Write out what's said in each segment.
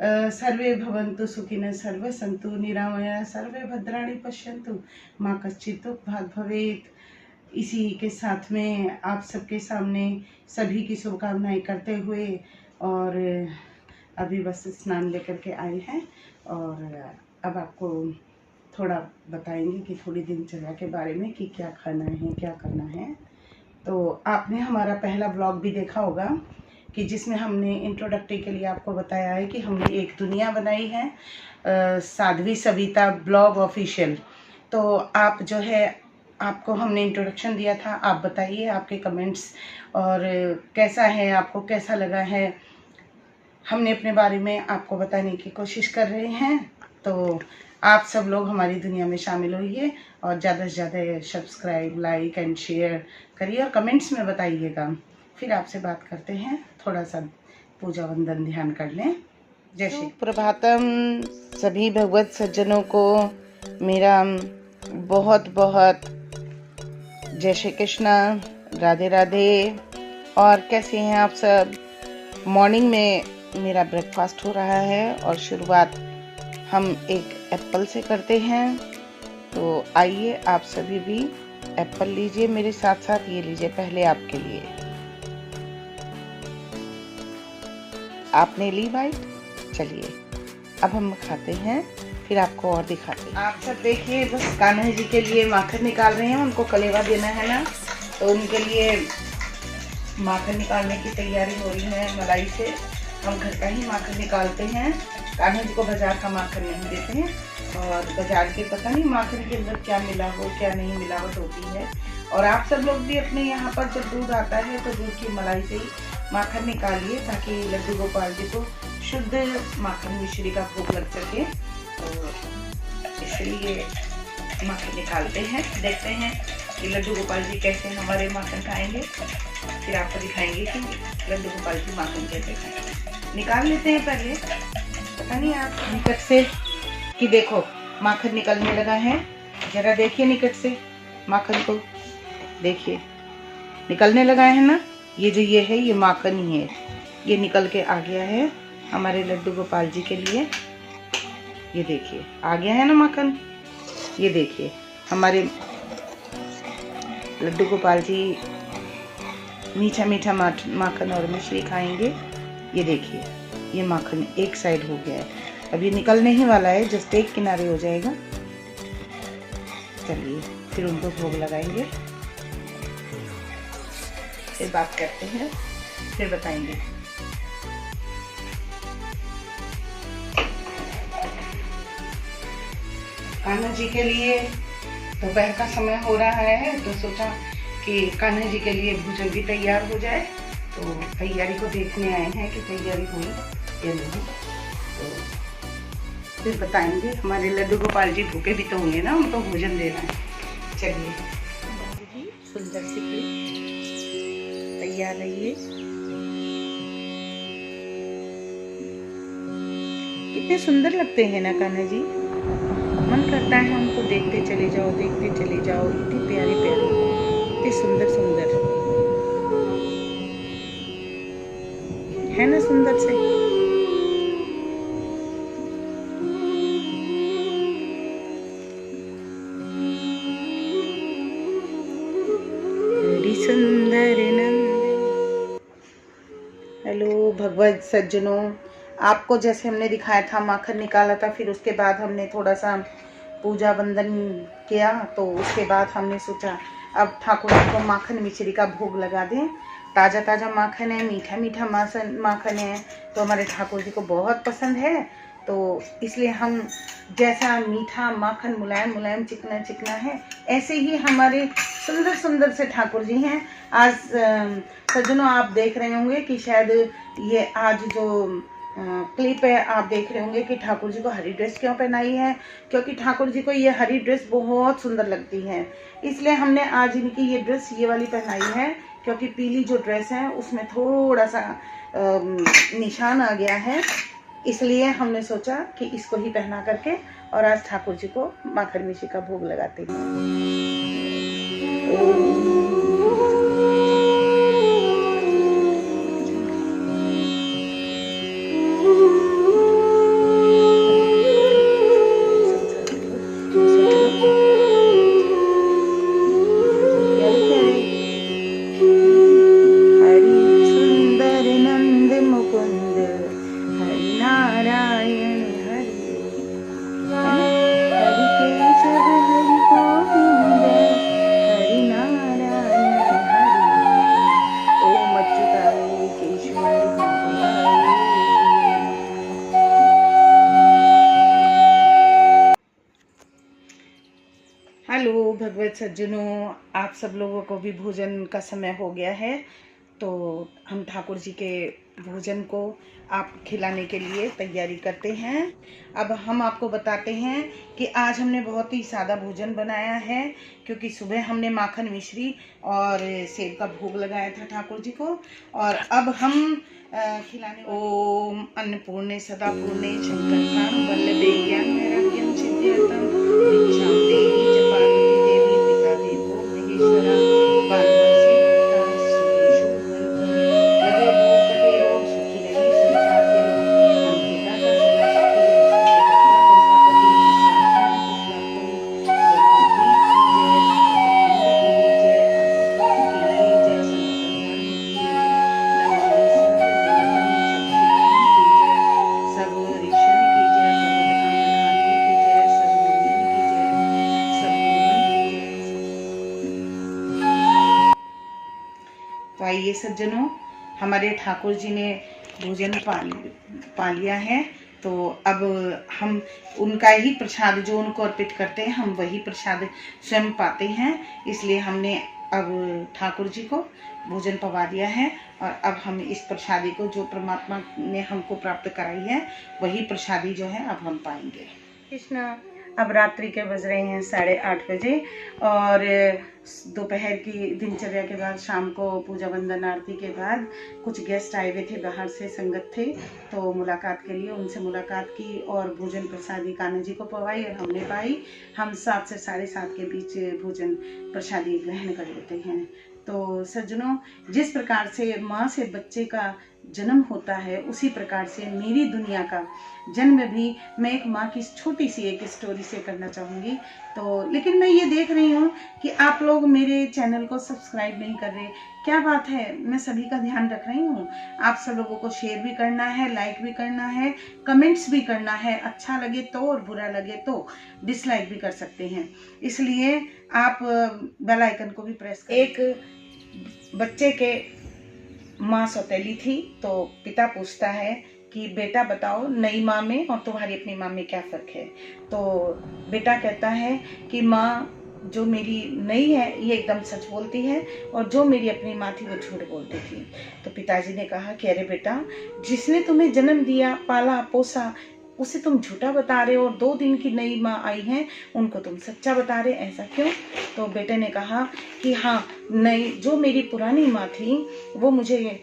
सर्वे भवन्तु सुखिनः, सर्वे सन्तु निरामया, सर्वे भद्राणि पश्यन्तु, माँ कश्चित् दुःख भाग् भवेत्। इसी के साथ में आप सबके सामने सभी की शुभकामनाएं करते हुए और अभी बस स्नान लेकर के आए हैं और अब आपको थोड़ा बताएंगे कि थोड़ी दिनचर्या के बारे में कि क्या खाना है, क्या करना है। तो आपने हमारा पहला ब्लॉग भी देखा होगा कि जिसमें हमने इंट्रोडक्टरी के लिए आपको बताया है कि हमने एक दुनिया बनाई है, साध्वी सविता ब्लॉग ऑफिशियल। तो आप जो है, आपको हमने इंट्रोडक्शन दिया था, आप बताइए आपके कमेंट्स और कैसा है, आपको कैसा लगा है। हमने अपने बारे में आपको बताने की कोशिश कर रहे हैं। तो आप सब लोग हमारी दुनिया में शामिल होइए और ज़्यादा से ज़्यादा सब्सक्राइब, लाइक एंड शेयर करिए और कमेंट्स में बताइएगा। फिर आपसे बात करते हैं, थोड़ा सा पूजा वंदन ध्यान कर लें। जय श्री प्रभातम। सभी भगवत सज्जनों को मेरा बहुत बहुत जय श्री कृष्णा, राधे राधे। और कैसे हैं आप सब? मॉर्निंग में मेरा ब्रेकफास्ट हो रहा है और शुरुआत हम एक एप्पल से करते हैं। तो आइए आप सभी भी एप्पल लीजिए, मेरे साथ साथ ये लीजिए, पहले आपके लिए। आपने ली बाइट? चलिए अब हम खाते हैं, फिर आपको और दिखाते हैं। आप सब देखिए, बस कान्हा जी के लिए माखन निकाल रहे हैं, उनको कलेवा देना है ना, तो उनके लिए माखन निकालने की तैयारी हो रही है। मलाई से हम घर का ही माखन निकालते हैं, कान्हा जी को बाजार का माखन नहीं देते हैं। और बाजार के पता नहीं माखन के अंदर क्या मिला हो, क्या नहीं मिलावट होती है। और आप सब लोग भी अपने यहाँ पर जब दूध आता है तो दूध की मलाई से ही माखन निकालिए, ताकि लड्डू गोपाल जी को शुद्ध माखन मिश्री का भोग लग सके। तो इसलिए माखन निकालते हैं, देखते हैं कि लड्डू गोपाल जी कैसे हमारे माखन खाएंगे। फिर आपको दिखाएंगे कि लड्डू गोपाल जी माखन कैसे खाएंगे। निकाल लेते हैं पहले, पता नहीं आप निकट से कि देखो माखन निकलने लगा है, जरा देखिए निकट से माखन को, देखिए निकलने लगा है ना। ये जो ये है, ये माखन ही है, ये निकल के आ गया है हमारे लड्डू गोपाल जी के लिए। ये देखिए आ गया है ना माखन। ये देखिए हमारे लड्डू गोपाल जी मीठा मीठा माखन और मिश्री खाएंगे। ये देखिए ये माखन एक साइड हो गया है, अब ये निकलने ही वाला है, जस्ट एक किनारे हो जाएगा। चलिए फिर उनको भोग लगाएंगे, फिर बात करते हैं, फिर बताएंगे। कान्हा जी के लिए दोपहर का समय हो रहा है, तो सोचा कि कान्हा जी के लिए भोजन भी तैयार हो जाए। तो तैयारी को देखने आए हैं कि तैयारी हुई या नहीं, तो फिर बताएंगे। हमारे लड्डू गोपाल जी भूखे भी तो होंगे ना, उनको भोजन देना है। चलिए सुंदर सी तैयार रहिए। कितने सुंदर लगते हैं ना कान्हा जी, मन करता है उनको देखते चले जाओ, देखते चले जाओ। इतने प्यारे प्यारे, इतने सुंदर सुंदर है ना, सुंदर से। सुंदर नंद। हेलो भगवत सज्जनों, आपको जैसे हमने दिखाया था माखन निकाला था, फिर उसके बाद हमने थोड़ा सा पूजा वंदन किया। तो उसके बाद हमने सोचा अब ठाकुर जी को माखन मिश्री का भोग लगा दें। ताज़ा ताज़ा माखन है, मीठा मीठा माखन है, तो हमारे ठाकुर जी को बहुत पसंद है। तो इसलिए हम जैसा मीठा माखन मुलायम मुलायम चिकना चिकना है, ऐसे ही हमारे सुंदर सुंदर से ठाकुर जी हैं। आज सज्जनों आप देख रहे होंगे कि शायद ये आज जो क्लिप है, आप देख रहे होंगे कि ठाकुर जी को हरी ड्रेस क्यों पहनाई है, क्योंकि ठाकुर जी को ये हरी ड्रेस बहुत सुंदर लगती है। इसलिए हमने आज इनकी ये ड्रेस ये वाली पहनाई है, क्योंकि पीली जो ड्रेस है उसमें थोड़ा सा निशान आ गया है। इसलिए हमने सोचा कि इसको ही पहना करके और आज ठाकुर जी को माखन मिश्री का भोग लगाते हैं। हेलो भगवत सज्जनों, आप सब लोगों को भी भोजन का समय हो गया है, तो हम ठाकुर जी के भोजन को आप खिलाने के लिए तैयारी करते हैं। अब हम आपको बताते हैं कि आज हमने बहुत ही सादा भोजन बनाया है, क्योंकि सुबह हमने माखन मिश्री और सेब का भोग लगाया था ठाकुर जी को। और अब हम खिलाने ओम अन्नपूर्णे सदा पूर्णे शंकर वल्लभे ज्ञान वैराग्यम सिद्ध्यर्थम दीक्षां देहि च पार्वती देवी पिता देवो महेश्वरा बालवसी सुखेषु भवन्तु लगे भोग कटेरो सुखी रही संसार के लोग अंकिता का सदा सुखी तो आइए सज्जनों, हमारे ठाकुर जी ने भोजन पा लिया है, तो अब हम उनका ही प्रसाद जो उनको अर्पित करते हैं, हम वही प्रसाद स्वयं पाते हैं। इसलिए हमने अब ठाकुर जी को भोजन पवा दिया है, और अब हम इस प्रसादी को जो परमात्मा ने हमको प्राप्त कराई है, वही प्रसादी जो है अब हम पाएंगे। कृष्णा। अब रात्रि के बज रहे हैं 8:30 बजे, और दोपहर की दिनचर्या के बाद शाम को पूजा वंदन आरती के बाद कुछ गेस्ट आए हुए थे, बाहर से संगत थे, तो मुलाकात के लिए उनसे मुलाकात की और भोजन प्रसादी कान्हा जी को पवाई और हमने पाई। हम 7 से 7:30 के बीच भोजन प्रसादी ग्रहण कर लेते हैं। तो सज्जनों, जिस प्रकार से माँ से बच्चे का जन्म होता है, उसी प्रकार से मेरी दुनिया का जन्म भी मैं एक माँ की छोटी सी एक स्टोरी से करना चाहूँगी। तो लेकिन मैं ये देख रही हूँ कि आप लोग मेरे चैनल को सब्सक्राइब नहीं कर रहे। क्या बात है? मैं सभी का ध्यान रख रही हूँ। आप सब लोगों को शेयर भी करना है, लाइक भी करना है, कमेंट्स भी करना है। अच्छा लगे तो और बुरा लगे तो डिसलाइक भी कर सकते हैं। इसलिए आप बेल आइकन को भी प्रेस करें। एक बच्चे के माँ सौतेली थी, तो पिता पूछता है कि बेटा बताओ, नई माँ में और तुम्हारी अपनी माँ में क्या फ़र्क है? तो बेटा कहता है कि माँ जो मेरी नई है ये एकदम सच बोलती है, और जो मेरी अपनी माँ थी वो झूठ बोलती थी। तो पिताजी ने कहा कि अरे बेटा, जिसने तुम्हें जन्म दिया, पाला पोसा, उसे तुम झूठा बता रहे हो, और 2 दिन की नई माँ आई है उनको तुम सच्चा बता रहे, ऐसा क्यों? तो बेटे ने कहा कि हाँ, नई जो मेरी पुरानी माँ थी वो मुझे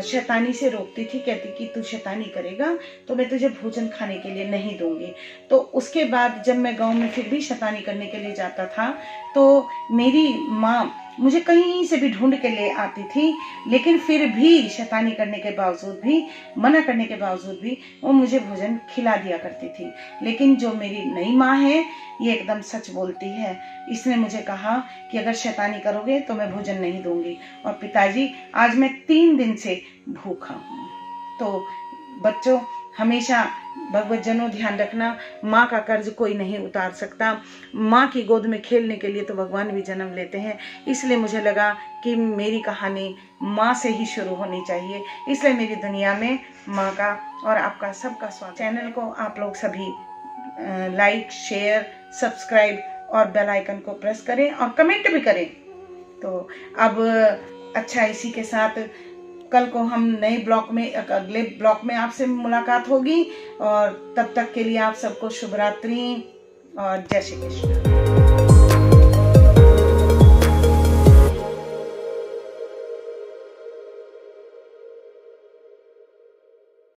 शैतानी से रोकती थी, कहती कि तू शैतानी करेगा तो मैं तुझे भोजन खाने के लिए नहीं दूंगी। तो उसके बाद जब मैं गांव में फिर भी शैतानी करने के लिए जाता था, तो मेरी माँ मुझे कहीं से भी ढूंढ के ले आती थी, लेकिन फिर भी शैतानी करने के बावजूद भी, मना करने के बावजूद भी वो मुझे भोजन खिला दिया करती थी। लेकिन जो मेरी नई माँ है ये एकदम सच बोलती है। इसने मुझे कहा कि अगर शैतानी करोगे तो मैं भोजन नहीं दूंगी। और पिताजी, आज मैं 3 दिन से भूखा हूँ। तो बच्चों, हमेशा भगवतजनों ध्यान रखना, माँ का कर्ज कोई नहीं उतार सकता। माँ की गोद में खेलने के लिए तो भगवान भी जन्म लेते हैं। इसलिए मुझे लगा कि मेरी कहानी माँ से ही शुरू होनी चाहिए। इसलिए मेरी दुनिया में माँ का और आपका सबका स्वागत। चैनल को आप लोग सभी लाइक, शेयर, सब्सक्राइब और बेल आइकन को प्रेस करें और कमेंट भी करें। तो अब अच्छा, इसी के साथ कल को हम नए ब्लॉग में, अगले ब्लॉग में आपसे मुलाकात होगी, और तब तक के लिए आप सबको शुभ रात्रि और जय श्री कृष्ण।